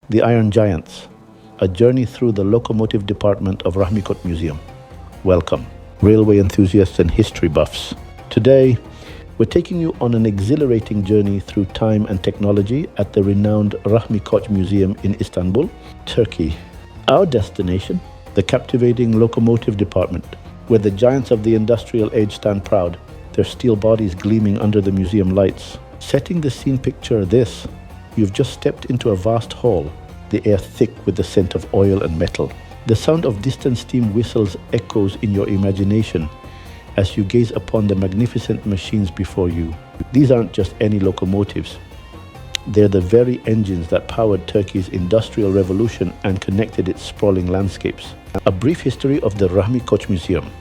The Iron Giants, a journey through the locomotive department of Rahmi Koç Museum. Welcome, railway enthusiasts and history buffs. Today, we're taking you on an exhilarating journey through time and technology at the renowned Rahmi Koç Museum in Istanbul, Turkey. Our destination, the captivating locomotive department, where the giants of the industrial age stand proud, their steel bodies gleaming under the museum lights. Setting the scene, picture this. You've just stepped into a vast hall, the air thick with the scent of oil and metal. The sound of distant steam whistles echoes in your imagination as you gaze upon the magnificent machines before you. These aren't just any locomotives. They're the very engines that powered Turkey's industrial revolution and connected its sprawling landscapes. A brief history of the Rahmi Koç Museum.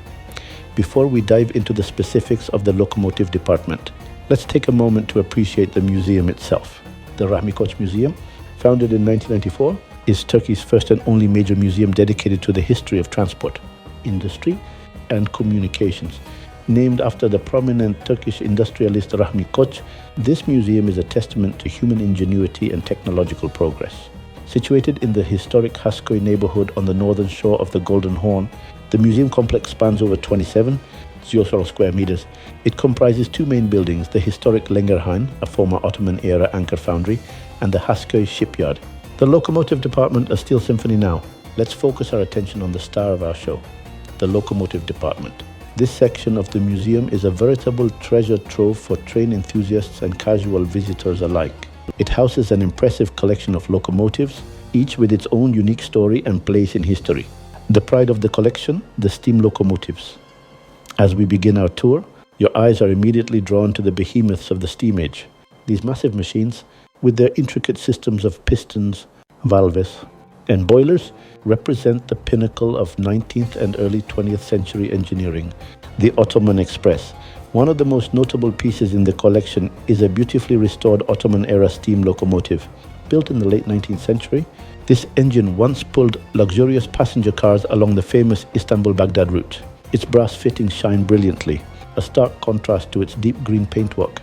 Before we dive into the specifics of the locomotive department, let's take a moment to appreciate the museum itself. The Rahmi Koç Museum, founded in 1994, is Turkey's first and only major museum dedicated to the history of transport, industry, and communications. Named after the prominent Turkish industrialist Rahmi Koç, this museum is a testament to human ingenuity and technological progress. Situated in the historic Haskoy neighborhood on the northern shore of the Golden Horn, the museum complex spans over 27 square meters. It comprises two main buildings, the historic Lengerhan, a former Ottoman-era anchor foundry, and the Haskoy shipyard. The locomotive department, a steel symphony now. Let's focus our attention on the star of our show, the locomotive department. This section of the museum is a veritable treasure trove for train enthusiasts and casual visitors alike. It houses an impressive collection of locomotives, each with its own unique story and place in history. The pride of the collection, the steam locomotives. As we begin our tour, your eyes are immediately drawn to the behemoths of the steam age. These massive machines, with their intricate systems of pistons, valves, and boilers, represent the pinnacle of 19th and early 20th century engineering. The Ottoman Express. One of the most notable pieces in the collection is a beautifully restored Ottoman-era steam locomotive. Built in the late 19th century, this engine once pulled luxurious passenger cars along the famous Istanbul-Baghdad route. Its brass fittings shine brilliantly, a stark contrast to its deep green paintwork,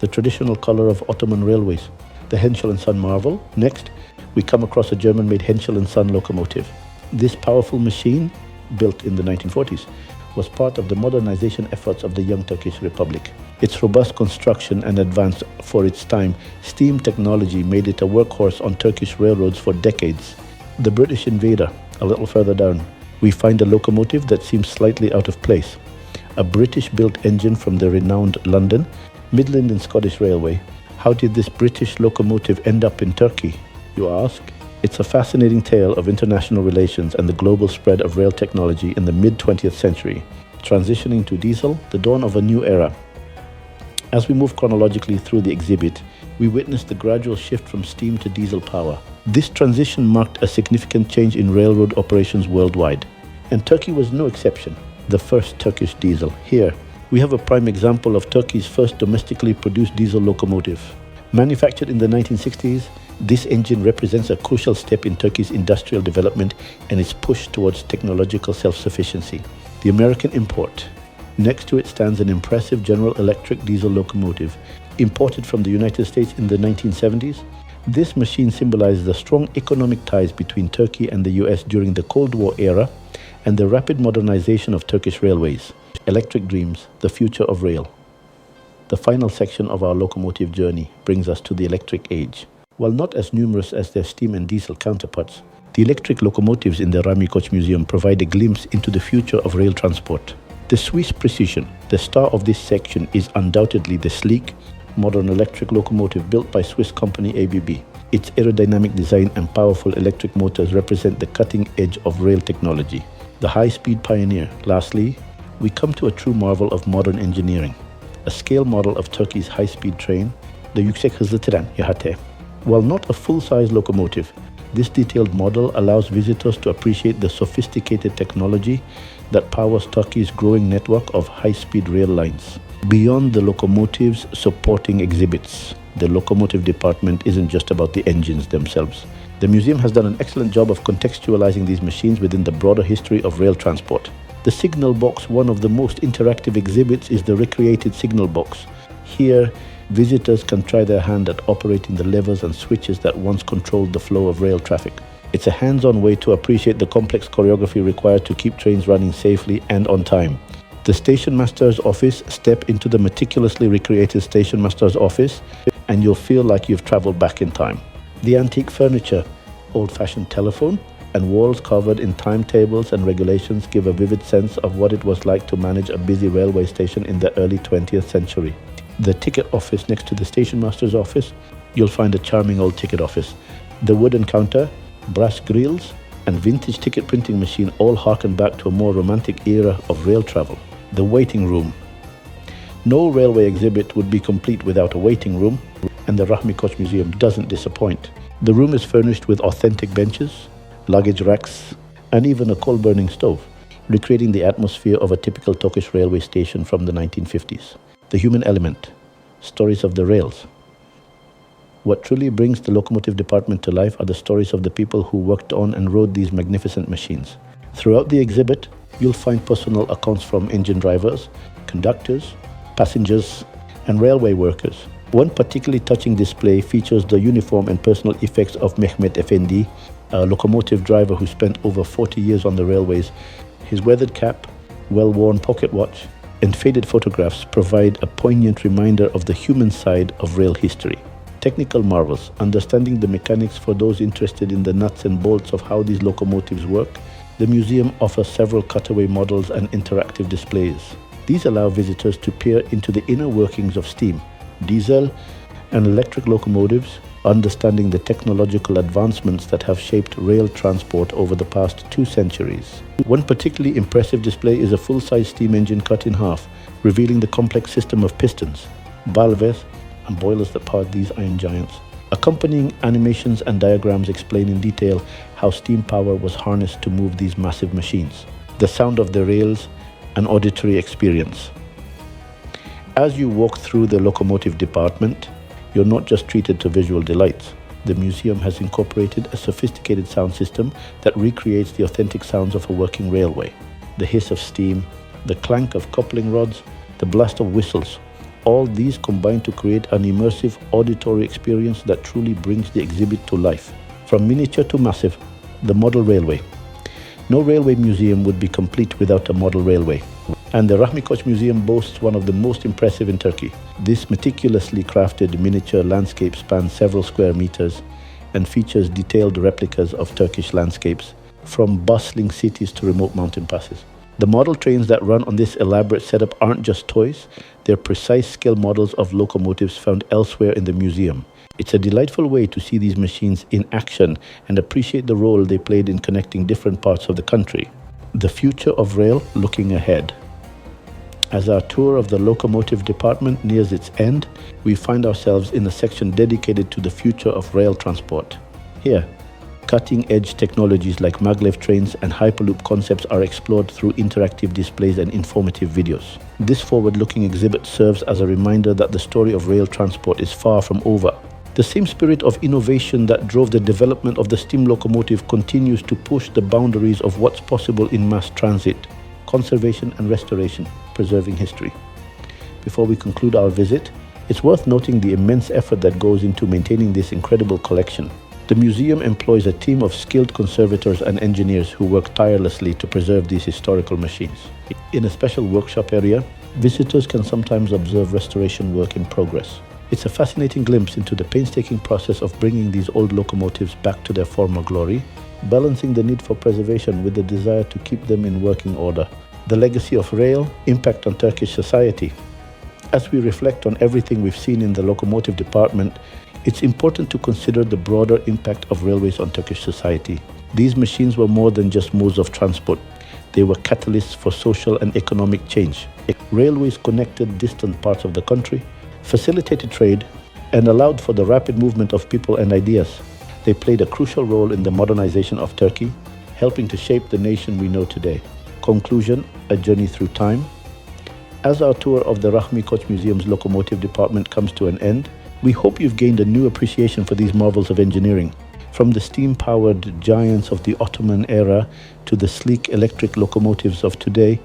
the traditional color of Ottoman railways. The Henschel & Son marvel. Next, we come across a German-made Henschel & Son locomotive. This powerful machine, built in the 1940s, was part of the modernization efforts of the young Turkish Republic. Its robust construction and advanced for its time steam technology made it a workhorse on Turkish railroads for decades. The British Invader, a little further down, we find a locomotive that seems slightly out of place. A British-built engine from the renowned London, Midland and Scottish Railway. How did this British locomotive end up in Turkey, you ask? It's a fascinating tale of international relations and the global spread of rail technology in the mid-20th century, transitioning to diesel, the dawn of a new era. As we move chronologically through the exhibit, we witness the gradual shift from steam to diesel power. This transition marked a significant change in railroad operations worldwide, and Turkey was no exception. The first Turkish diesel. Here, we have a prime example of Turkey's first domestically produced diesel locomotive. Manufactured in the 1960s, this engine represents a crucial step in Turkey's industrial development and its push towards technological self-sufficiency. The American import. Next to it stands an impressive General Electric diesel locomotive, imported from the United States in the 1970s. This machine symbolizes the strong economic ties between Turkey and the US during the Cold War era and the rapid modernization of Turkish railways. Electric dreams, the future of rail. The final section of our locomotive journey brings us to the electric age. While not as numerous as their steam and diesel counterparts, the electric locomotives in the Rahmi Koç Museum provide a glimpse into the future of rail transport. The Swiss Precision, the star of this section, is undoubtedly the sleek, modern electric locomotive built by Swiss company ABB. Its aerodynamic design and powerful electric motors represent the cutting edge of rail technology. The high-speed pioneer. Lastly, we come to a true marvel of modern engineering. A scale model of Turkey's high-speed train, the Yüksek Hızlı Tren, YHT. While not a full-size locomotive, this detailed model allows visitors to appreciate the sophisticated technology that powers Turkey's growing network of high-speed rail lines. Beyond the locomotives supporting exhibits, the locomotive department isn't just about the engines themselves. The museum has done an excellent job of contextualizing these machines within the broader history of rail transport. The signal box, one of the most interactive exhibits, is the recreated signal box. Here, visitors can try their hand at operating the levers and switches that once controlled the flow of rail traffic. It's a hands-on way to appreciate the complex choreography required to keep trains running safely and on time. The station master's office. Step into the meticulously recreated station master's office and you'll feel like you've traveled back in time. The antique furniture, old-fashioned telephone, and walls covered in timetables and regulations give a vivid sense of what it was like to manage a busy railway station in the early 20th century. The ticket office next to the station master's office, you'll find a charming old ticket office. The wooden counter, brass grills, and vintage ticket printing machine all harken back to a more romantic era of rail travel. The waiting room. No railway exhibit would be complete without a waiting room, and the Rahmi Koç Museum doesn't disappoint. The room is furnished with authentic benches, luggage racks, and even a coal-burning stove, recreating the atmosphere of a typical Turkish railway station from the 1950s. The human element, stories of the rails. What truly brings the locomotive department to life are the stories of the people who worked on and rode these magnificent machines. Throughout the exhibit, you'll find personal accounts from engine drivers, conductors, passengers, and railway workers. One particularly touching display features the uniform and personal effects of Mehmet Efendi, a locomotive driver who spent over 40 years on the railways. His weathered cap, well-worn pocket watch, and faded photographs provide a poignant reminder of the human side of rail history. Technical marvels, understanding the mechanics for those interested in the nuts and bolts of how these locomotives work. The museum offers several cutaway models and interactive displays. These allow visitors to peer into the inner workings of steam, diesel, and electric locomotives, understanding the technological advancements that have shaped rail transport over the past 2 centuries. One particularly impressive display is a full-size steam engine cut in half, revealing the complex system of pistons, valves, and boilers that powered these iron giants. Accompanying animations and diagrams explain in detail how steam power was harnessed to move these massive machines. The sound of the rails, an auditory experience. As you walk through the locomotive department, you're not just treated to visual delights. The museum has incorporated a sophisticated sound system that recreates the authentic sounds of a working railway. The hiss of steam, the clank of coupling rods, the blast of whistles, all these combine to create an immersive auditory experience that truly brings the exhibit to life. From miniature to massive, the model railway. No railway museum would be complete without a model railway. And the Rahmi Koç Museum boasts one of the most impressive in Turkey. This meticulously crafted miniature landscape spans several square meters and features detailed replicas of Turkish landscapes, from bustling cities to remote mountain passes. The model trains that run on this elaborate setup aren't just toys, they're precise scale models of locomotives found elsewhere in the museum. It's a delightful way to see these machines in action and appreciate the role they played in connecting different parts of the country. The future of rail looking ahead. As our tour of the locomotive department nears its end, we find ourselves in a section dedicated to the future of rail transport. Here, cutting-edge technologies like maglev trains and hyperloop concepts are explored through interactive displays and informative videos. This forward-looking exhibit serves as a reminder that the story of rail transport is far from over. The same spirit of innovation that drove the development of the steam locomotive continues to push the boundaries of what's possible in mass transit, conservation and restoration, preserving history. Before we conclude our visit, it's worth noting the immense effort that goes into maintaining this incredible collection. The museum employs a team of skilled conservators and engineers who work tirelessly to preserve these historical machines. In a special workshop area, visitors can sometimes observe restoration work in progress. It's a fascinating glimpse into the painstaking process of bringing these old locomotives back to their former glory, balancing the need for preservation with the desire to keep them in working order. The legacy of rail, impact on Turkish society. As we reflect on everything we've seen in the locomotive department, it's important to consider the broader impact of railways on Turkish society. These machines were more than just modes of transport. They were catalysts for social and economic change. Railways connected distant parts of the country, facilitated trade, and allowed for the rapid movement of people and ideas. They played a crucial role in the modernization of Turkey, helping to shape the nation we know today. Conclusion, a journey through time. As our tour of the Rahmi Koç Museum's locomotive department comes to an end, we hope you've gained a new appreciation for these marvels of engineering. From the steam-powered giants of the Ottoman era to the sleek electric locomotives of today,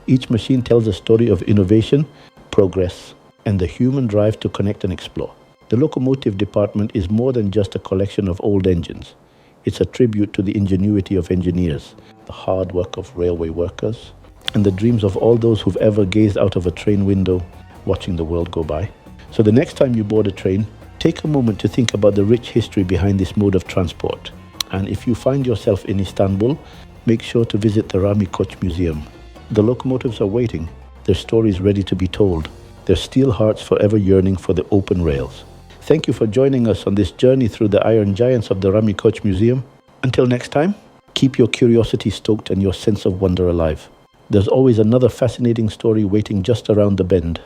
each machine tells a story of innovation, progress, and the human drive to connect and explore. The locomotive department is more than just a collection of old engines. It's a tribute to the ingenuity of engineers, the hard work of railway workers, and the dreams of all those who've ever gazed out of a train window watching the world go by. So the next time you board a train, take a moment to think about the rich history behind this mode of transport. And if you find yourself in Istanbul, make sure to visit the Rahmi Koç Museum. The locomotives are waiting, their stories ready to be told, their steel hearts forever yearning for the open rails. Thank you for joining us on this journey through the iron giants of the Rahmi Koç Museum. Until next time, keep your curiosity stoked and your sense of wonder alive. There's always another fascinating story waiting just around the bend.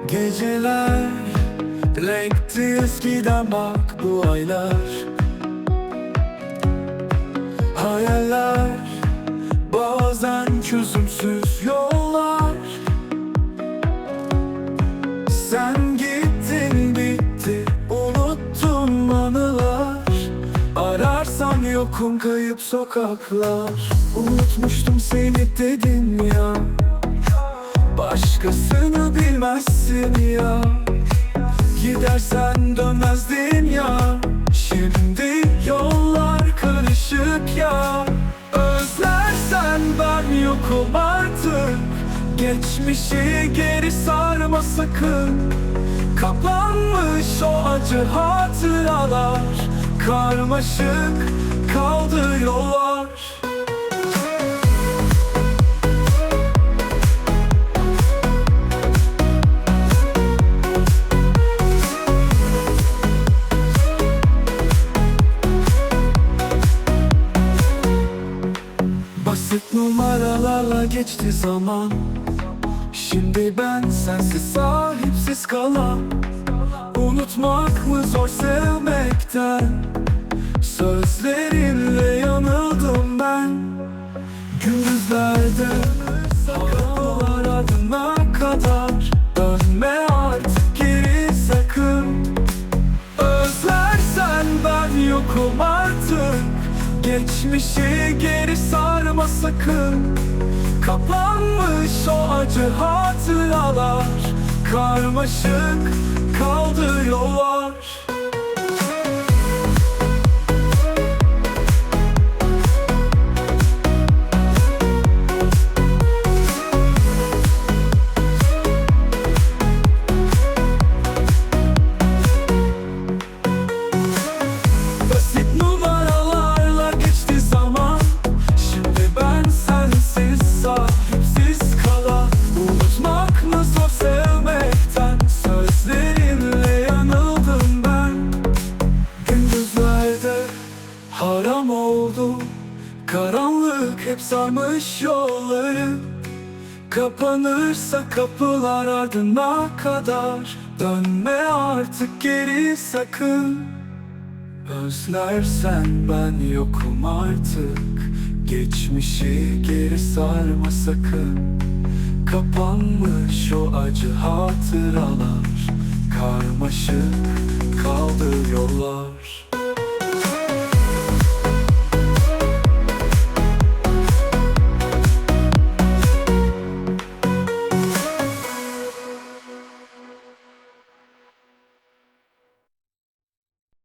Geceler renkti eskiden bak bu aylar. Hayaller bazen çözümsüz yollar. Sen gittin bitti unuttum anılar. Ararsan yokum kayıp sokaklar. Unutmuştum seni dedim ya. Başkasını bilmezsin ya. Gidersen dönmezdin ya. Şimdi yollar karışık ya. Özlersen ben yokum artık. Geçmişi geri sarma sakın. Kaplanmış o acı hatıralar. Karmaşık kaldı yollar. Basit numaralarla geçti zaman. Şimdi ben sensiz sahipsiz kalan. Unutmak mı zor sevmekten? Sözlerinle yanıldım ben. Gündüzlerde havalar adına kadar. Dönme artık geri sakın. Özlersen ben yokum artık. Geçmişi geri sarma sakın. Kaplanmış o acı hatıralar. Karmaşık kaldı yollar. Haram oldu, karanlık hep sarmış yolları. Kapanırsa kapılar ardına kadar. Dönme artık geri sakın. Özlersen ben yokum artık. Geçmişi geri sarma sakın. Kapanmış o acı hatıralar. Karmaşık kaldı yollar.